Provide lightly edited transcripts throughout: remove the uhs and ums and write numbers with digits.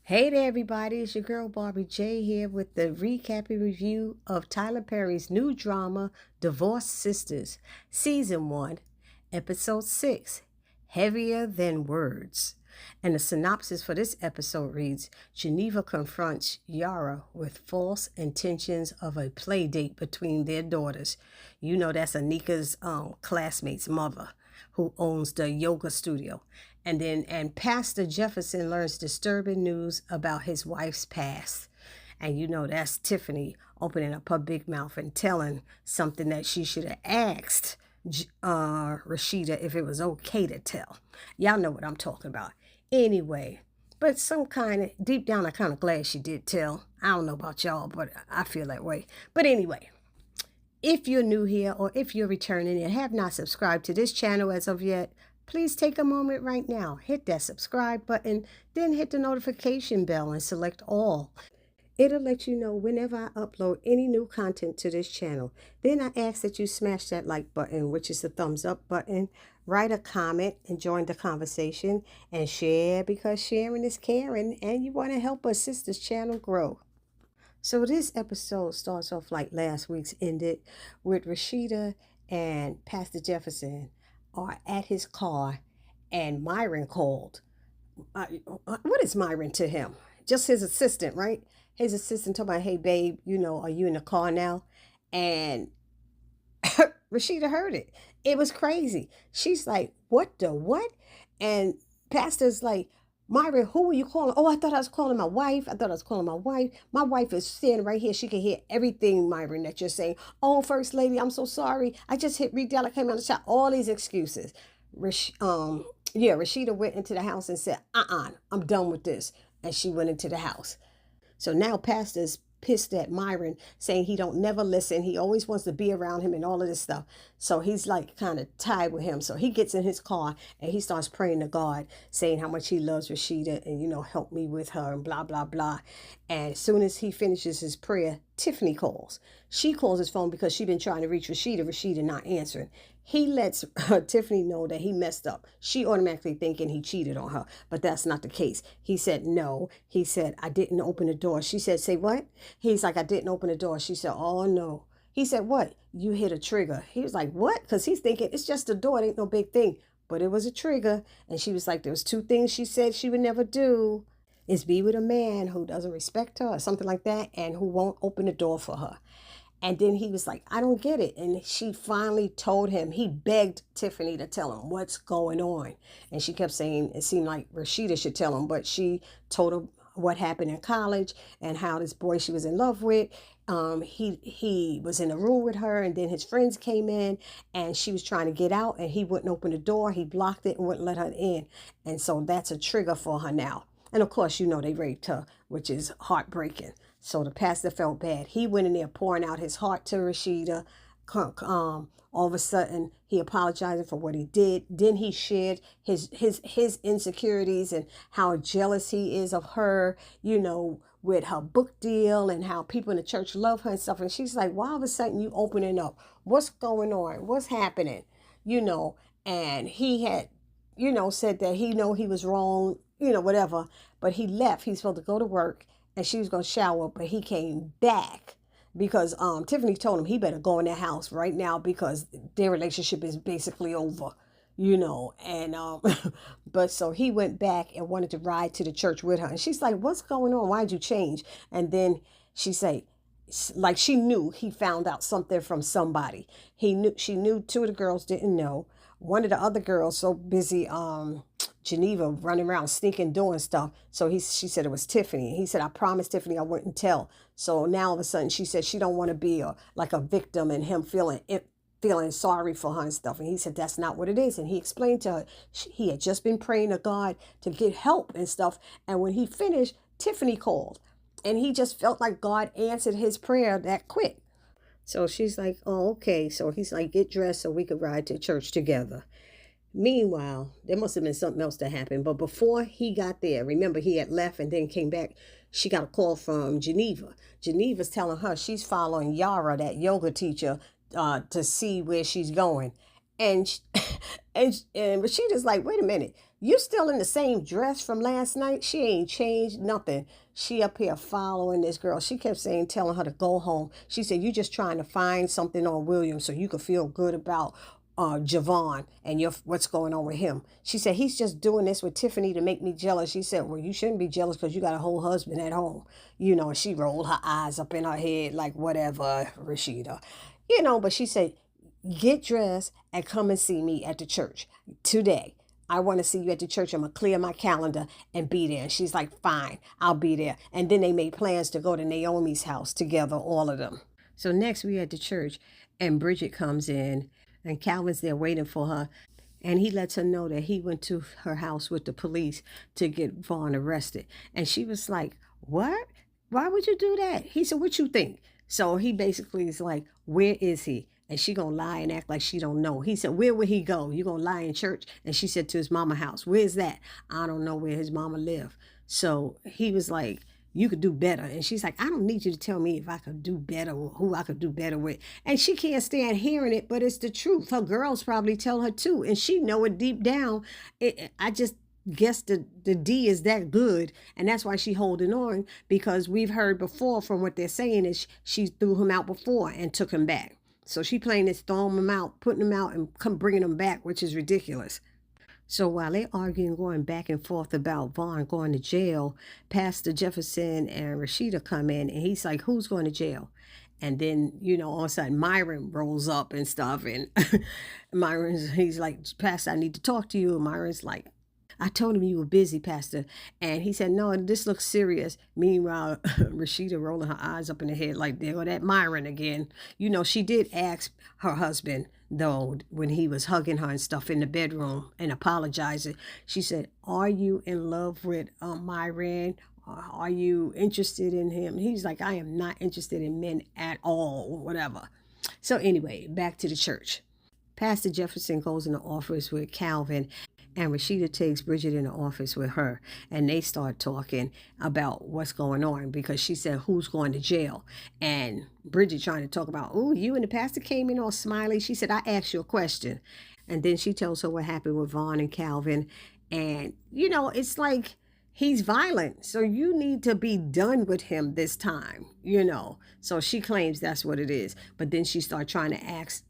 Hey there, everybody. It's your girl Barbie J here with the recapping review of Tyler Perry's new drama, Divorced Sisters, Season 1, Episode 6, Heavier Than Words. And the synopsis for this episode reads Geneva confronts Yara with false intentions of a play date between their daughters. You know, that's Anika's classmate's mother who owns the yoga studio. And Pastor Jefferson learns disturbing news about his wife's past. And you know that's Tiffany opening up her big mouth and telling something that she should have asked Rashida if it was okay to tell. Y'all know what I'm talking about. Anyway, but deep down, I'm kind of glad she did tell. I don't know about y'all, but I feel that way. But anyway, if you're new here or if you're returning and have not subscribed to this channel as of yet, please take a moment right now, hit that subscribe button, then hit the notification bell and select all. It'll let you know whenever I upload any new content to this channel. Then I ask that you smash that like button, which is the thumbs up button, write a comment and join the conversation, and share because sharing is caring and you want to help us sisters channel grow. So this episode starts off like last week's ended with Rashida and Pastor Jefferson are at his car and Myron called. What is Myron to him? Just his assistant, right? His assistant told me, hey, babe, are you in the car now? And Rashida heard it. It was crazy. She's like, what the what? And Pastor's like, Myra, who are you calling? Oh, I thought I was calling my wife. My wife is standing right here. She can hear everything, Myron, that you're saying. Oh, First Lady, I'm so sorry. I just hit redial. I came out of the shop. All these excuses. Rashida went into the house and said, I'm done with this. And she went into the house. So now Pastor's pissed at Myron, saying he don't never listen. He always wants to be around him and all of this stuff. So he's like kind of tied with him. So he gets in his car and he starts praying to God, saying how much he loves Rashida and, help me with her and blah, blah, blah. And as soon as he finishes his prayer, Tiffany calls. She calls his phone because she's been trying to reach Rashida not answering. He lets Tiffany know that he messed up. She automatically thinking he cheated on her, but that's not the case. He said, no. He said, I didn't open the door. She said, say what? He's like, I didn't open the door. She said, oh, no. He said, what? You hit a trigger. He was like, what? Because he's thinking it's just a door. It ain't no big thing. But it was a trigger. And she was like, there was two things she said she would never do. Is be with a man who doesn't respect her or something like that and who won't open the door for her. And then he was like, I don't get it. And she finally told him, he begged Tiffany to tell him what's going on. And she kept saying it seemed like Rashida should tell him, but she told him what happened in college and how this boy she was in love with, he was in a room with her and then his friends came in and she was trying to get out and he wouldn't open the door. He blocked it and wouldn't let her in. And so that's a trigger for her now. And of course, they raped her, which is heartbreaking. So the pastor felt bad. He went in there pouring out his heart to Rashida. All of a sudden, he apologized for what he did. Then he shared his insecurities and how jealous he is of her, with her book deal and how people in the church love her and stuff. And she's like, why all of a sudden you opening up? What's going on? What's happening? And he had, said that he was wrong, whatever. But he left. He's supposed to go to work and she was going to shower, but he came back because Tiffany told him he better go in their house right now because their relationship is basically over, and but so he went back and wanted to ride to the church with her. And she's like, what's going on? Why'd you change? And then she said, like she knew he found out something from somebody. She knew two of the girls didn't know. One of the other girls so busy Geneva running around sneaking doing stuff. So she said it was Tiffany. He said, I promised Tiffany I wouldn't tell. So now all of a sudden she said she don't want to be like a victim and him feeling sorry for her and stuff. And he said, that's not what it is. And he explained to her, he had just been praying to God to get help and stuff. And when he finished, Tiffany called. And he just felt like God answered his prayer that quick. So she's like, oh, okay. So he's like, get dressed so we could ride to church together. Meanwhile, there must have been something else that happened. But before he got there, remember he had left and then came back. She got a call from Geneva. Geneva's telling her she's following Yara, that yoga teacher, to see where she's going. And Rashida's like, wait a minute. You still in the same dress from last night? She ain't changed nothing. She up here following this girl. She kept saying, telling her to go home. She said, you just trying to find something on William so you could feel good about Javon and what's going on with him. She said, he's just doing this with Tiffany to make me jealous. She said, well, you shouldn't be jealous because you got a whole husband at home. And she rolled her eyes up in her head like, whatever, Rashida. But she said, get dressed and come and see me at the church today. I want to see you at the church. I'm going to clear my calendar and be there. And she's like, fine, I'll be there. And then they made plans to go to Naomi's house together, all of them. So next we at the church and Bridget comes in and Calvin's there waiting for her. And he lets her know that he went to her house with the police to get Vaughn arrested. And she was like, what? Why would you do that? He said, what you think? So he basically is like, where is he? And she gonna lie and act like she don't know. He said, where would he go? You gonna lie in church? And she said, to his mama house. Where's that? I don't know where his mama live. So he was like, you could do better. And she's like, I don't need you to tell me if I could do better or who I could do better with. And she can't stand hearing it, but it's the truth. Her girls probably tell her too. And she know it deep down. I just guess the D is that good. And that's why she holding on, because we've heard before from what they're saying is she threw him out before and took him back. So she playing this throwing him out, putting him out and bringing him back, which is ridiculous. So while they're arguing, going back and forth about Vaughn going to jail, Pastor Jefferson and Rashida come in and he's like, who's going to jail? And then, all of a sudden Myron rolls up and stuff. And he's like, Pastor, I need to talk to you. And Myron's like, I told him you were busy, Pastor. And he said, no, this looks serious. Meanwhile, Rashida rolling her eyes up in her head like, there go that Myron again. She did ask her husband, though, when he was hugging her and stuff in the bedroom and apologizing. She said, are you in love with Myron? Are you interested in him? He's like, I am not interested in men at all, whatever. So anyway, back to the church. Pastor Jefferson goes in the office with Calvin, and Rashida takes Bridget in the office with her, and they start talking about what's going on, because she said, who's going to jail? And Bridget trying to talk about, oh, you and the pastor came in all smiley. She said, I asked you a question. And then she tells her what happened with Vaughn and Calvin. And, it's like, he's violent. So you need to be done with him this time, So she claims that's what it is. But then she started trying to ask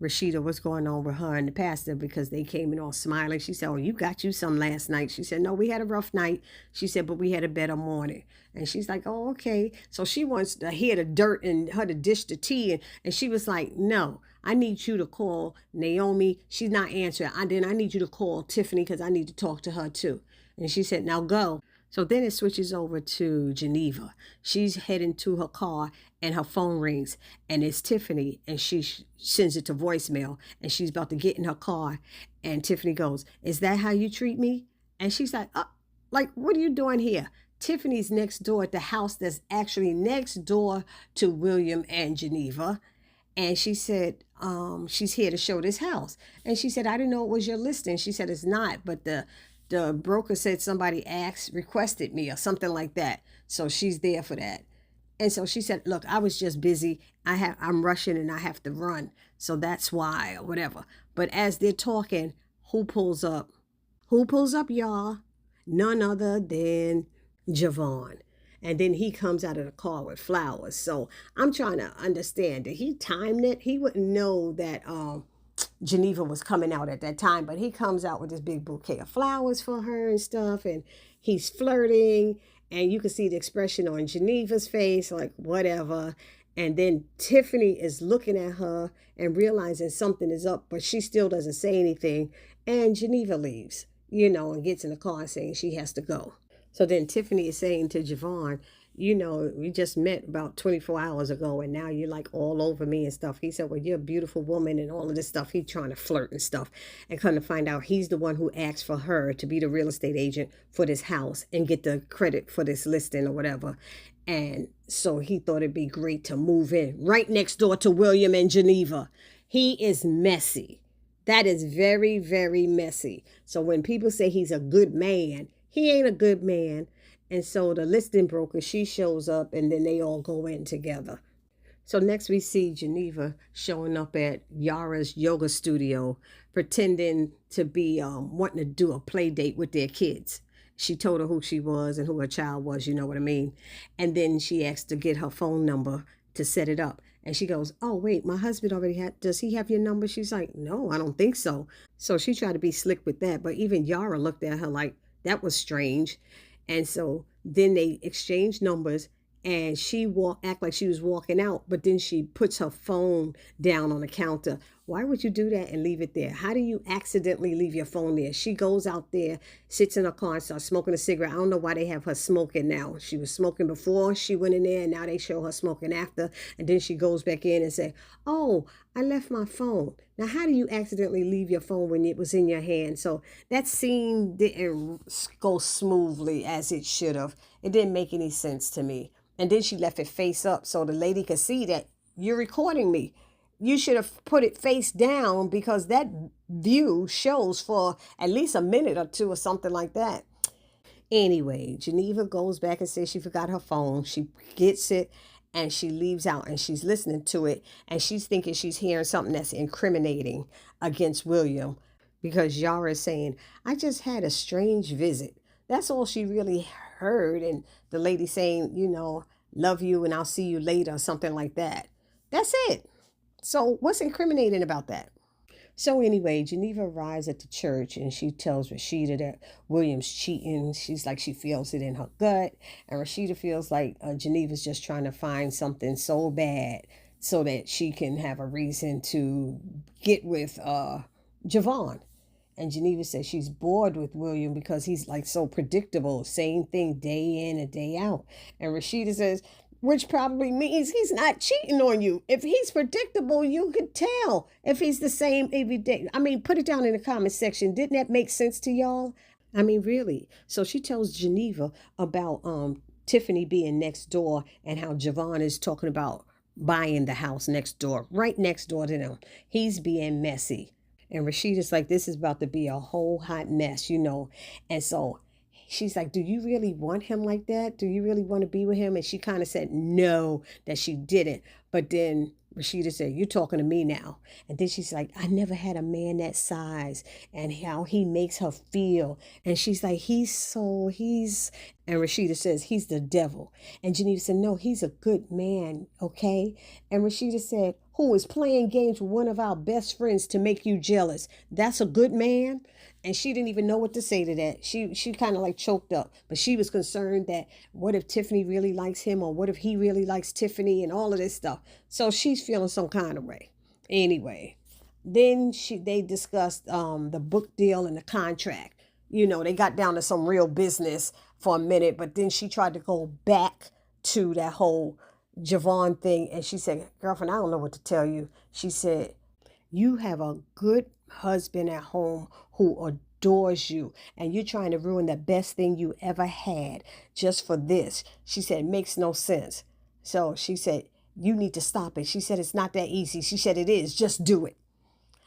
Rashida what's going on with her and the pastor, because they came in all smiling. She said, oh, you got you some last night. She said, no, we had a rough night. She said, but we had a better morning. And she's like, oh, okay. So she wants to hear the dirt and her to dish the tea. And she was like, no, I need you to call Naomi. She's not answering. I need you to call Tiffany because I need to talk to her too. And she said, now go. So then it switches over to Geneva. She's heading to her car and her phone rings and it's Tiffany, and she sends it to voicemail, and she's about to get in her car and Tiffany goes, is that how you treat me? And she's like, what are you doing here? Tiffany's next door at the house that's actually next door to William and Geneva. And she said, she's here to show this house. And she said, I didn't know it was your listing. She said, it's not, but the broker said somebody requested me or something like that. So she's there for that. And so she said, look, I was just busy. I'm rushing and I have to run. So that's why, or whatever. But as they're talking, who pulls up? Who pulls up, y'all? None other than Javon. And then he comes out of the car with flowers. So I'm trying to understand, did he time it? He wouldn't know that Geneva was coming out at that time, but he comes out with this big bouquet of flowers for her and stuff, and he's flirting, and you can see the expression on Geneva's face, like whatever. And then Tiffany is looking at her and realizing something is up, but she still doesn't say anything. And Geneva leaves, and gets in the car saying she has to go. So then Tiffany is saying to Javon, we just met about 24 hours ago and now you're like all over me and stuff. He said, well, you're a beautiful woman and all of this stuff. He's trying to flirt and stuff, and kind of find out he's the one who asked for her to be the real estate agent for this house and get the credit for this listing or whatever. And so he thought it'd be great to move in right next door to William and Geneva. He is messy. That is very, very messy. So when people say he's a good man, he ain't a good man. And so the listing broker, she shows up and then they all go in together. So next we see Geneva showing up at Yara's yoga studio, pretending to be wanting to do a play date with their kids. She told her who she was and who her child was, you know what I mean? And then she asked to get her phone number to set it up. And she goes, "Oh, wait, my husband already had, does he have your number?" She's like, "No, I don't think so." So she tried to be slick with that. But even Yara looked at her like that was strange. And so then they exchanged numbers, and she act like she was walking out, but then she puts her phone down on the counter. Why would you do that and leave it there? How do you accidentally leave your phone there? She goes out there, sits in her car and starts smoking a cigarette. I don't know why they have her smoking now. She was smoking before she went in there, and now they show her smoking after. And then she goes back in and say, "Oh, I left my phone." Now, how do you accidentally leave your phone when it was in your hand? So that scene didn't go smoothly as it should have. It didn't make any sense to me. And then she left it face up so the lady could see that you're recording me. You should have put it face down, because that view shows for at least a minute or two or something like that. Anyway, Geneva goes back and says she forgot her phone. She gets it and she leaves out, and she's listening to it, and she's thinking she's hearing something that's incriminating against William, because Yara is saying, "I just had a strange visit." That's all she really heard. And the lady saying, "Love you and I'll see you later," or something like that. That's it. So what's incriminating about that? So anyway, Geneva arrives at the church and she tells Rashida that William's cheating. She's like, she feels it in her gut. And Rashida feels like Geneva's just trying to find something so bad so that she can have a reason to get with Javon. And Geneva says she's bored with William because he's like so predictable, same thing day in and day out. And Rashida says, which probably means he's not cheating on you. If he's predictable, you could tell if he's the same every day. I mean, put it down in the comment section. Didn't that make sense to y'all? I mean, really. So she tells Geneva about Tiffany being next door and how Javon is talking about buying the house next door, right next door to them. He's being messy. And Rashida's like, this is about to be a whole hot mess. And so she's like, "Do you really want him like that? Do you really want to be with him?" And she kind of said no, that she didn't. But then Rashida said, "You're talking to me now." And then she's like, "I never had a man that size," and how he makes her feel. And she's like, and Rashida says, "He's the devil." And Geneva said, "No, he's a good man, okay?" And Rashida said, "Who is playing games with one of our best friends to make you jealous? That's a good man?" And she didn't even know what to say to that. She kind of like choked up. But she was concerned that what if Tiffany really likes him, or what if he really likes Tiffany, and all of this stuff. So she's feeling some kind of way. Anyway, then they discussed the book deal and the contract. They got down to some real business for a minute, but then she tried to go back to that whole Javon thing. And she said, "Girlfriend, I don't know what to tell you." She said, "You have a good husband at home who adores you, and you're trying to ruin the best thing you ever had just for this." She said, "It makes no sense." So she said, "You need to stop it." She said, "It's not that easy." She said, "It is. Just do it."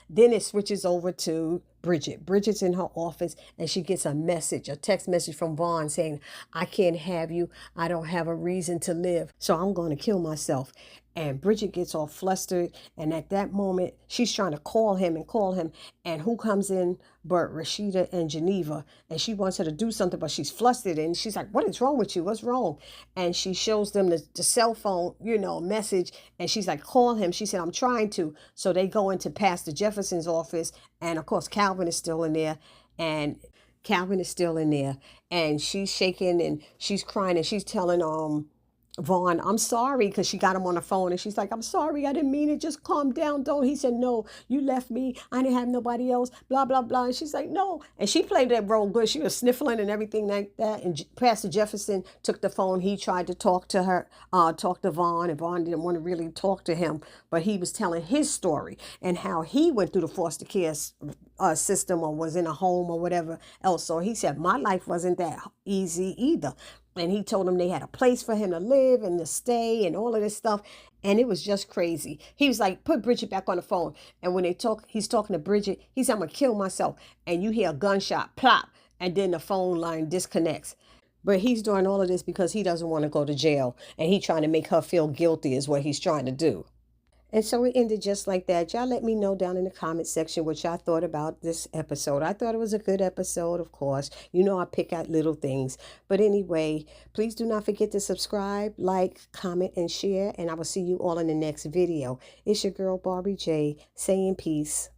Then it switches over to Bridget. Bridget's in her office and she gets a text message from Vaughn saying, "I can't have you. I don't have a reason to live, so I'm going to kill myself." And Bridget gets all flustered. And at that moment, she's trying to call him. And who comes in but Rashida and Geneva? And she wants her to do something, but she's flustered. And she's like, "What is wrong with you? What's wrong?" And she shows them the cell phone, message. And she's like, "Call him." She said, "I'm trying to." So they go into Pastor Jefferson's office. And of course, Calvin is still in there. And she's shaking and she's crying and she's telling Vaughn, "I'm sorry," because she got him on the phone and she's like, "I'm sorry, I didn't mean it. Just calm down, don't." He said, "No, you left me. I didn't have nobody else, blah, blah, blah." And she's like, "No." And she played that role good. She was sniffling and everything like that. And Pastor Jefferson took the phone. He tried to talk to her, talk to Vaughn, and Vaughn didn't want to really talk to him. But he was telling his story and how he went through the foster care system or was in a home or whatever else. So he said, "My life wasn't that easy either." And he told them they had a place for him to live and to stay and all of this stuff. And it was just crazy. He was like, "Put Bridget back on the phone." And when he's talking to Bridget, he said, "I'm going to kill myself." And you hear a gunshot, plop, and then the phone line disconnects. But he's doing all of this because he doesn't want to go to jail, and he trying to make her feel guilty is what he's trying to do. And so it ended just like that. Y'all let me know down in the comment section what y'all thought about this episode. I thought it was a good episode, of course. You know I pick out little things. But anyway, please do not forget to subscribe, like, comment, and share. And I will see you all in the next video. It's your girl, Barbie J, saying peace.